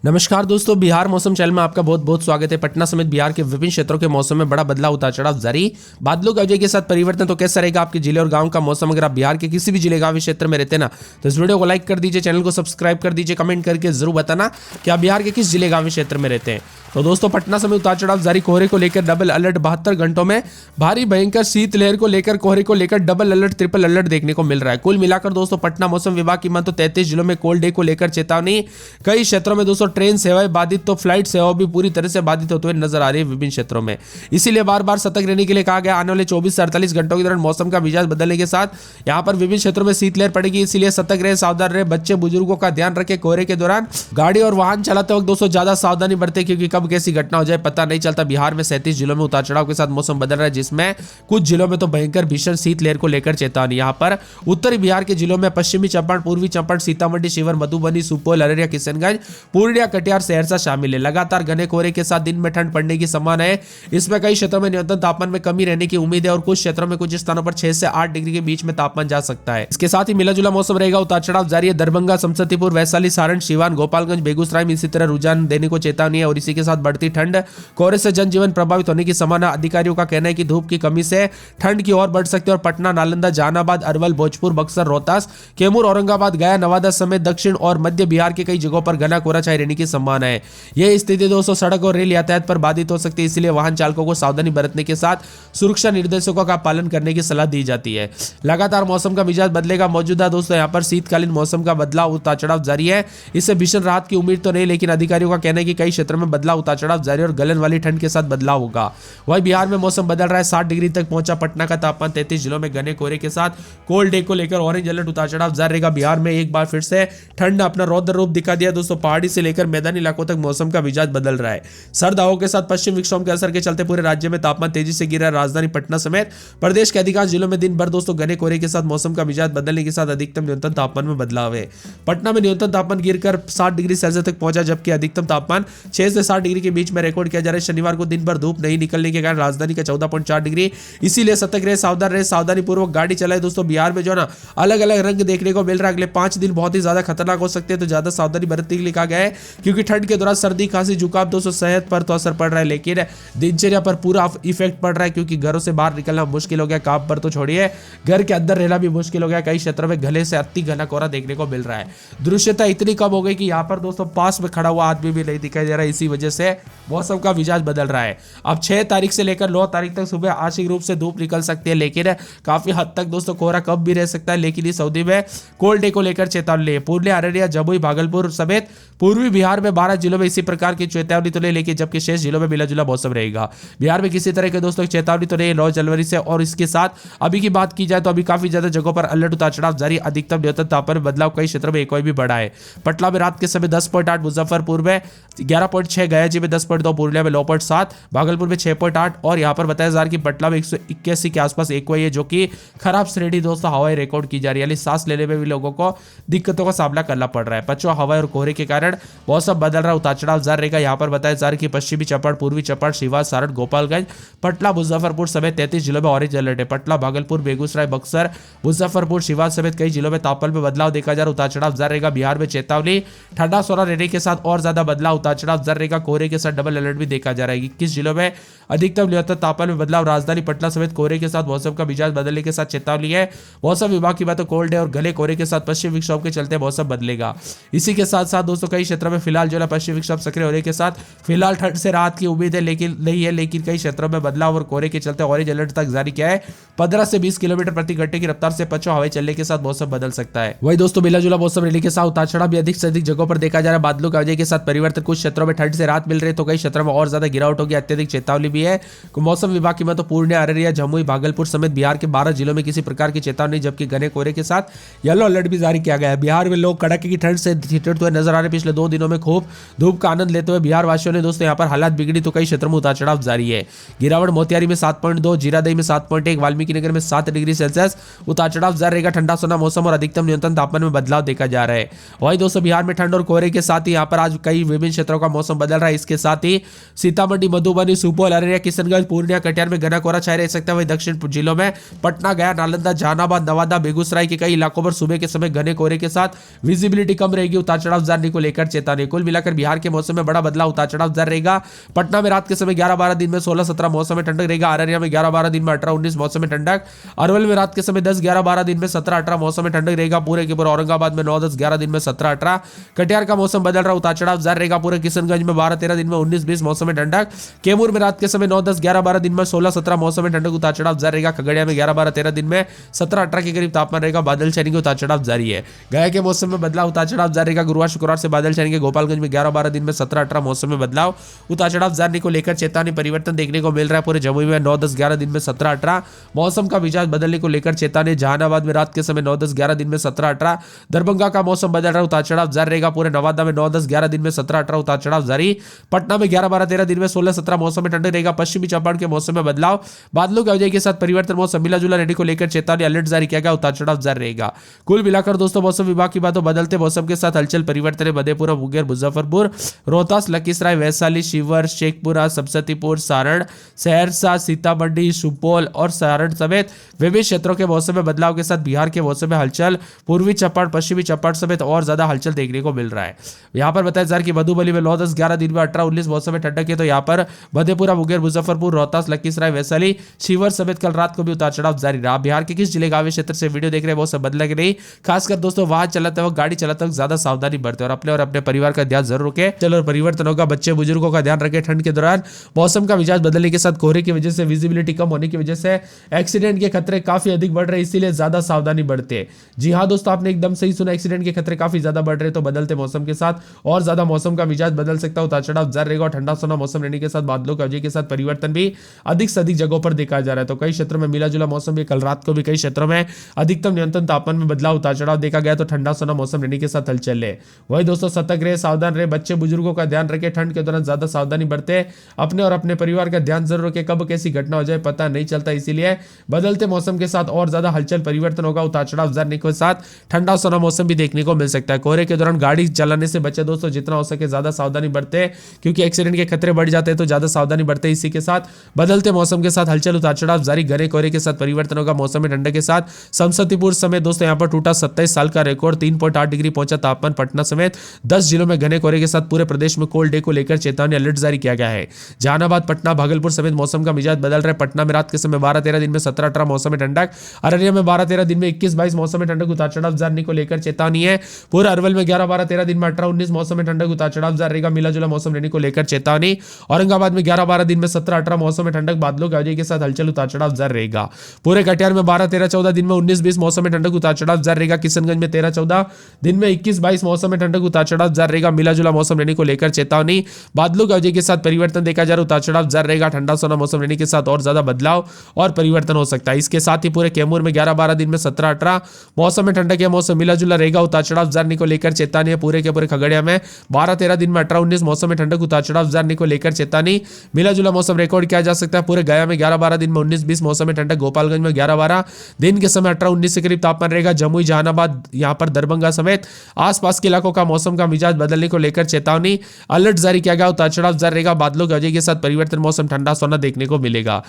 नमस्कार दोस्तों, बिहार मौसम चैनल में आपका बहुत बहुत स्वागत है। पटना समेत बिहार के विभिन्न क्षेत्रों के मौसम में बड़ा बदलाव, उतार चढ़ाव जारी, बादलों की वजह के साथ परिवर्तन। तो कैसा रहेगा आपके जिले और गांव का मौसम? अगर आप बिहार के किसी भी जिले गांव क्षेत्र में रहते ना, तो इस वीडियो को लाइक कर दीजिए, चैनल को सब्सक्राइब कर दीजिए, कमेंट करके जरूर बताना कि आप बिहार के किस जिले गांव क्षेत्र में रहते हैं। तो दोस्तों, पटना समेत उतार चढ़ाव जारी, कोहरे को लेकर डबल अलर्ट, 72 घंटों में भारी भयंकर शीतलहर को लेकर कोहरे को लेकर डबल अलर्ट, ट्रिपल अलर्ट देखने को मिल रहा है। कुल मिलाकर दोस्तों, पटना मौसम विभाग की माने तो 33 जिलों में कोल्ड डे को लेकर चेतावनी। कई क्षेत्रों में दोस्तों ट्रेन सेवाएं बाधित, तो फ्लाइट सेवा भी पूरी तरह से बाधित होते हुए नजर आ रही है विभिन्न क्षेत्रों में। इसीलिए बार बार सतर्क रहने के लिए कहा गया। आने वाले 24 से 48 घंटों के दौरान मौसम का मिजाज बदलने के साथ यहाँ पर विभिन्न क्षेत्रों में शीतलहर पड़ेगी। इसीलिए सतर्क रहे, सावधान रहे, बच्चे बुजुर्गों का ध्यान रखें। कोहरे के दौरान गाड़ी और वाहन चलाते वक्त दोस्तों ज्यादा सावधानी बरते, क्योंकि कब कैसी घटना हो जाए पता नहीं चलता। बिहार में 37 जिलों में उतार चढ़ाव के साथ मौसम बदल रहा है, जिसमें कुछ जिलों में तो भयंकर भीषण शीतलहर को लेकर चेतावनी। यहाँ पर उत्तरी बिहार के जिलों में पश्चिमी चंपारण, पूर्वी चंपारण, सीतामढ़ी, शिवहर, मधुबनी, सुपौल, अररिया, किशनगंज, पूर्णिया, कटिहार, सहरसा शामिल है। लगातार घने कोहरे के साथ दिन में ठंड पड़ने की संभावना है। इसमें कई क्षेत्रों में न्यूनतम तापमान में कमी रहने की उम्मीद है और कुछ क्षेत्रों में कुछ स्थानों पर 6 से 8 डिग्री के बीच में तापमान जा सकता है। इसके साथ ही मिला जुला मौसम रहेगा, उतार चढ़ाव जारी है। दरभंगा, समस्तीपुर, वैशाली, सारण, सीवान, गोपालगंज, बेगूसराय में इसी तरह रुझान देने को चेतावनी है और इसी के साथ बढ़ती ठंड, कोहरे से जनजीवन प्रभावित होने की संभावना। अधिकारियों का कहना है कि धूप की कमी से ठंड की ओर बढ़ सकती है और पटना, नालंदा, जहानाबाद, अरवल, भोजपुर, बक्सर, रोहतास, कैमूर, औरंगाबाद, गया, नवादा समेत दक्षिण और मध्य बिहार के कई जगहों पर घना कोहरा छाए रहने की संभावना है। यह स्थिति दोस्तों सड़क और रेल यातायात पर बाधित हो सकती है। इसलिए वाहन चालकों को सावधानी बरतने के साथ सुरक्षा निर्देशों का पालन करने की सलाह दी जाती है। लगातार मौसम का मिजाज बदलेगा। मौजूदा दोस्तों यहाँ पर शीतकालीन मौसम का बदलाव, उतार चढ़ाव जारी है। इससे भीषण राहत की उम्मीद तो नहीं, लेकिन अधिकारियों का कहना है कि कई क्षेत्रों में बदलाव, उतार चढ़ाव जारी और गलन वाली ठंड के साथ बदलाव होगा। वही बिहार में मौसम बदल रहा है, 60 डिग्री तक पहुंचा पटना का तापमान। 33 जिलों में घने कोहरे के साथ कोल्ड डे को लेकर ऑरेंज अलर्ट, उतार चढ़ाव जारी रहेगा। बिहार में एक बार फिर से ठंड ने अपना रौद्र रूप दिखा दिया दोस्तों। पहाड़ी से लेकर मैदानी इलाकों तक मौसम का मिजाज बदल रहा है। सर्द हवाओं के साथ पश्चिम विक्षोभ के असर के चलते पूरे राज्य में तापमान तेजी से गिरा है। राजधानी पटना समेत प्रदेश के अधिकांश जिलों में दिन भर दोस्तों घने कोहरे के साथ मौसम का मिजाज बदलने के साथ अधिकतम न्यूनतम तापमान में बदलाव है। पटना में न्यूनतम तापमान गिरकर 60 डिग्री सेल्सियस तक पहुंचा, जबकि अधिकतम तापमान 6 से 7 डिग्री के बीच में रिकॉर्ड किया जा रहा है। शनिवार को दिन भर धूप नहीं निकलने के कारण राजधानी का 14.4 डिग्री। इसीलिए सतर्क रहे, सावधान रहे, सावधानी पूर्वक गाड़ी चलाए। दोस्तों बिहार में जो ना अलग अलग रंग देखने को मिल रहा है। अगले 5 दिन बहुत ही ज्यादा खतरनाक हो सकते हैं, तो ज्यादा सावधानी बरतने के लिए कहा गया है, क्योंकि ठंड के दौरान सर्दी, खांसी, जुकाम दोस्तों सेहत पर तो असर पड़ रहा है, लेकिन दिनचर्या पर पूरा इफेक्ट पड़ रहा है, क्योंकि घरों से बाहर निकलना मुश्किल हो गया। काम पर तो छोड़िए, घर के अंदर रहना भी मुश्किल हो गया। कई क्षेत्रों में गले से अति घना कोहरा देखने को मिल रहा है। दृश्यता इतनी कम हो गई कि यहाँ पर दोस्तों पास में खड़ा हुआ आदमी भी नहीं दिखाई दे रहा है। इसी वजह से मौसम का मिजाज बदल रहा है। अब 6 तारीख से लेकर 9 तारीख तक सुबह आंशिक रूप से धूप निकल सकती है, लेकिन काफी हद तक दोस्तों कोहरा कम भी रह सकता है। लेकिन इस अवधि में कोल्ड डे को लेकर चेतावनी है। पूर्णिया, अररिया, जमुई, भागलपुर समेत पूर्वी बिहार में 12 जिलों में इसी प्रकार की चेतावनी तो नहीं, लेकिन जबकि शेष जिलों में मिला जुला मौसम रहेगा। बिहार में किसी तरह के दोस्तों चेतावनी तो नहीं 9 जनवरी से। और इसके साथ अभी की बात की जाए तो अभी काफी ज्यादा जगहों पर अलर्ट, उतार चढ़ाव जारी। अधिकतम न्यूनतम तापमान में बदलाव, कई क्षेत्रों में एक भी बढ़ा है। पटना में रात के समय 10.8, मुजफ्फरपुर में 11.6, गया जी में 10.2, पूर्णिया में 9.7, भागलपुर में 6.8 और यहाँ पर बताया जा रहा है कि पटना में 181 के आसपास एक है, जो कि खराब श्रेणी दोस्तों हवाएं रिकॉर्ड की जा रही है। यानी सांस लेने में भी लोगों को दिक्कतों का सामना करना पड़ रहा है। पछुआ हवा और कोहरे के कारण मौसम बदल रहा है, उतार चढ़ाव जारी रहेगा। यहाँ पर बताया जा रहा है कि पश्चिमी चंपारण, पूर्वी चंपारण, सीवान, सारण, गोपालगंज, पटना, मुजफ्फरपुर समेत 33 जिलों में ऑरेंज अलर्ट है। पटना, भागलपुर, बेगूसराय, बक्सर, मुजफ्फरपुर, सीवान समेत कई जिलों में तापमान में बदलाव देखा जा रहा है, उतार चढ़ाव जारी रहेगा। बिहार में चेतावनी, ठंडा सोना रहने के साथ और ज्यादा बदलाव, उतार चढ़ाव जारी रहेगा। कोहरे के साथ डबल अलर्ट भी देखा जा रहा है। 21 जिलों में अधिकतम न्यूनतम तापमान में बदलाव। राजधानी पटना समेत कोहरे के साथ मौसम का मिजाज बदलने के साथ चेतावनी है। मौसम विभाग की बात तो कोल्ड है और घने कोहरे के साथ पश्चिम विक्षोभ के चलते मौसम बदलेगा। इसी के साथ साथ दोस्तों कई क्षेत्रों में फिलहाल जो है पश्चिम विक्षोभ सक्रिय होने के साथ फिलहाल ठंड से राहत की उम्मीद है, लेकिन कई क्षेत्रों में बदलाव और कोहरे के चलते ऑरेंज अलर्ट तक जारी किया है। 15 से 20 किलोमीटर प्रति घंटे की रफ्तार से पछुआ हवाएं चलने के साथ मौसम बदल सकता है। वही दोस्तों मिला जुला मौसम रहने के साथ उतार चढ़ाव भी अधिक से अधिक जगहों पर देखा जा रहा है। बादलों की वजह के साथ परिवर्तन, कुछ क्षेत्रों में ठंड से राहत मिल रही है, तो कई क्षेत्रों में और ज्यादा गिरावट होगी। अत्यधिक चेतावनी भी है मौसम विभाग की में तो पूर्णिया, अररिया, जमुई, भागलपुर समेत बिहार के 12 जिलों में किसी प्रकार की चेतावनी, जबकि घने कोहरे के साथ येलो अलर्ट भी जारी किया गया है। बिहार में लोग कड़ाके की ठंड से थिरते हुए नजर आ रहे हैं। पिछले 2 दिनों में खूब धूप का आनंद लेते हुए बिहार वासियों ने दोस्तों यहाँ पर हालात बिगड़ी, तो कई क्षेत्रों में उतार चढ़ाव जारी है। गिरावट मोतिहारी में 7.2, जीरादेई में 7.1, वाल्मीकि नगर में 7 डिग्री सेल्सियस उतार चढ़ाव जारी रहेगा। ठंडा सोना मौसम और अधिकतम न्यूनतम तापमान में बदलाव देखा जा रहा है। वही दोस्तों बिहार में ठंड और कोहरे के साथ ही यहाँ पर आज कई विभिन्न क्षेत्रों का मौसम बदल रहा है। इसके साथ ही सीतामढ़ी, मधुबनी, सुपौल, अररिया, किशनगंज, पूर्णिया, कटिहार में घना कोहरा छाया रह सकता है। वही दक्षिण जिलों में पटना, गया, नालंदा, जहानाबाद, नवादा, बेगूसराय के कई इलाकों पर सुबह के समय घने कोहरे के साथ विजिबिलिटी कम रहेगी। उतार चढ़ाव जारी को लेकर चेतावनी चेतावनी। कुल मिलाकर बिहार के मौसम में बड़ा बदलाव उतार चढ़ाव जारी रहेगा। पटना में रात के समय 11-12 दिन में 16-17 मौसम में ठंडक रहेगा। अररिया में 11-12 दिन में 18-19 मौसम में ठंडक। अरवल में रात के समय 10-11-12 दिन में 17-18 मौसम में ठंडक रहेगा। पूरे के पूरे औरंगाबाद में 9-10-11 दिन में 17-18। कटिहार का मौसम बदल रहा उतार चढ़ाव जारी रहेगा। पूरे किशनगंज में 12-13 दिन में 19-20 मौसम में ठंडक। कैमूर में रात के समय 9-10-11-12 दिन में 16-17 मौसम में ठंडक उतार चढ़ाव जारी रहेगा। खगड़िया में 11-12-13 दिन में 17-18 के करीब तापमान रहेगा। बादल छाएंगे, उतार चढ़ाव जारी है। गया के मौसम में बदलाव उतार चढ़ाव जारी रहेगा। गुरुवार शुक्रवार से बादल छाएंगे। गोपालगंज में 11-12 दिन में 17-18 मौसम में बदलाव उतार चढ़ाव जारी को लेकर चेतावनी परिवर्तन देखने को मिल रहा है। पूरे जमुई में 9-10-11 दिन में 17-18 मौसम का मिजाज बदलने को लेकर चेतावनी। जहानाबाद में रात के समय 9-10-11 दिन में 17-18। दरभंगा का मौसम बदल रहा उतार चढ़ाव जारी रहेगा। पूरे नवादा में 9-10-11 दिन में 17-18 उतार चढ़ाव जारी। पटना में 11-12-13 दिन में 16-17 मौसम में ठंडक रहेगा। पश्चिमी चंपारण के मौसम में बदलाव, बादलों की वजह के साथ परिवर्तन, मौसम मिला जुला रहने को लेकर चेतावनी अलर्ट जारी किया गया। उतार चढ़ाव जारी रहेगा। कुल मिलाकर दोस्तों मौसम विभाग की बातों बदलते मौसम के साथ हलचल परिवर्तन है। मधेपुरा, मुंगेर, मुजफ्फरपुर, रोहतास, लखीसराय, वैशाली, शिवहर, शेखपुरा, समस्तीपुर, सारण, सहरसा, सीतामढ़ी, सुपौल और सारण समेत विभिन्न क्षेत्रों के मौसम में बदलाव के साथ बिहार के मौसम में हलचल पूर्वी चंपारण, पश्चिमी चंपारण समेत और ज्यादा हलचल देखने को मिल रहा है। यहाँ पर बताया जा रहा है कि मधुबनी में 9-10-11 दिन में 18-19 मौसम में ठंडक है। तो यहाँ पर मधेपुरा, मुंगेर, मुजफ्फरपुर, रोहतास, लखीसराय, वैशाली, शिवहर समेत कल रात को भी उतार चढ़ाव जारी रहा। बिहार के किस जिले गांव क्षेत्र से वीडियो देख रहे हैं मौसम बदला कि नहीं, खासकर दोस्तों वाहन चलाते वक्त, गाड़ी चलाते वक्त ज्यादा सावधानी बरते और अपने परिवार का ध्यान जरूर रखें। चलो परिवर्तन होगा, बच्चे बुजुर्गों का ध्यान रखें। ठंड के दौरान मौसम का मिजाज बदलने के साथ कोहरे की वजह से विजिबिलिटी कम होने की वजह से एक्सीडेंट के खतरे काफी अधिक बढ़ रहे हैं, इसीलिए ज्यादा सावधानी बरते। जी हाँ दोस्तों, आपने एकदम सही सुना, एक्सीडेंट के खतरे काफी ज्यादा बढ़ रहे हैं। तो बदलते मौसम के साथ और ज्यादा मौसम का मिजाज बदल सकता है, उतार चढ़ाव जारी रहेगा और ठंडा सोना मौसम रहने के साथ बादलों की वजह के साथ परिवर्तन भी अधिक से अधिक जगहों पर देखा जा रहा है। तो कई क्षेत्रों में मिला जुला मौसम भी, कल रात को भी कई क्षेत्रों में अधिकतम न्यूनतम तापमान में बदलाव उतार चढ़ाव देखा गया। तो ठंडा सोना मौसम रहने के साथ हलचल है। वही दोस्तों सतर्क रहे, सावधान रहे, बच्चे बुजुर्गों का ध्यान रखें। ठंड के दौरान ज्यादा सावधानी बरते, अपने और अपने परिवार का ध्यान जरूर रखें। कब कैसी घटना हो जाए पता नहीं चलता, इसीलिए बदलते मौसम के साथ और ज्यादा हलचल परिवर्तन होगा। उतार चढ़ाव जाने के साथ ठंडा सोना मौसम भी देखने को मिल सकता है। कोहरे के दौरान गाड़ी चलाने से बचे दोस्तों, जितना हो सके ज्यादा सावधानी बरते, क्योंकि एक्सीडेंट के खतरे बढ़ जाते हैं। तो ज्यादा सावधानी बरते। इसी के साथ बदलते मौसम के साथ हलचल, उतार चढ़ाव जारी, घने कोहरे के साथ परिवर्तन होगा। मौसम में ठंडक के साथ समस्तीपुर समेत दोस्तों यहाँ पर टूटा 27 साल का रिकॉर्ड, 3.8 डिग्री पहुंचा तापमान। पटना समेत 10 जिलों में घने कोहरे के साथ पूरे प्रदेश में कोल्ड डे को लेकर चेतावनी अलर्ट जारी किया गया है। जहानाबाद, पटना, भागलपुर समेत मौसम का मिजाज बदल रहा है। पटना में रात के समय 12-13 दिन में 17-18 मौसम में ठंडक। अररिया में 12-13 दिन में 21-22 मौसम में ठंडक, उतार चढ़ाव जारी को लेकर चेतावनी है। पूरे अरवल में 11-12-13 दिन में 18-19 मौसम में ठंडक, उतार चढ़ाव जारी रहेगा। मिला जुला मौसम रहने को लेकर चेतावनी। औरंगाबाद में 11-12 दिन में 17-18 मौसम में ठंडक, बादलों की वजह के साथ हलचल, उतार चढ़ाव जारी रहेगा। पूरे कटिहार में 12-13-14 दिन में 19-20 मौसम में ठंडक, उतार चढ़ाव जारी रहेगा। किशनगंज में 13-14 दिन में 21-22 मौसम में ठंडक, उतार चढ़ाव जारी रहेगा। मिला जुला मौसम रहने को लेकर चेतावनी। बादलों की वजह के साथ परिवर्तन देखा जा रहा है, उतार चढ़ाव जारी रहेगा। ठंडा सोना मौसम रहने के साथ और ज्यादा बदलाव और परिवर्तन हो सकता है। इसके साथ ही पूरे कैमूर में 11-12 दिन में 17-18 मौसम में ठंडक है। मौसम मिला जुला रहेगा, उतार चढ़ाव जारी को लेकर चेतावनी है। पूरे के पूरे खगड़िया में 12-13 दिन में 18-19 मौसम में ठंडक, उतार चढ़ाव जारी को लेकर चेतावनी। मिला जुला मौसम रिकॉर्ड किया जा सकता है। पूरे गया में 11-12 दिन में 19-20 मौसम में ठंडक। गोपालगंज में 11-12 दिन के समय 18-19 के करीब तापमान रहेगा। जमुई, जहानाबाद, यहाँ पर दरभंगा समेत आसपास के इलाकों का मौसम का मिजाज बदलने को लेकर चेतावनी अलर्ट जारी किया गया। उतार चढ़ाव जारी रहेगा। बादलों की वजह के साथ परिवर्तन, मौसम ठंडा सोना देखने को मिलेगा।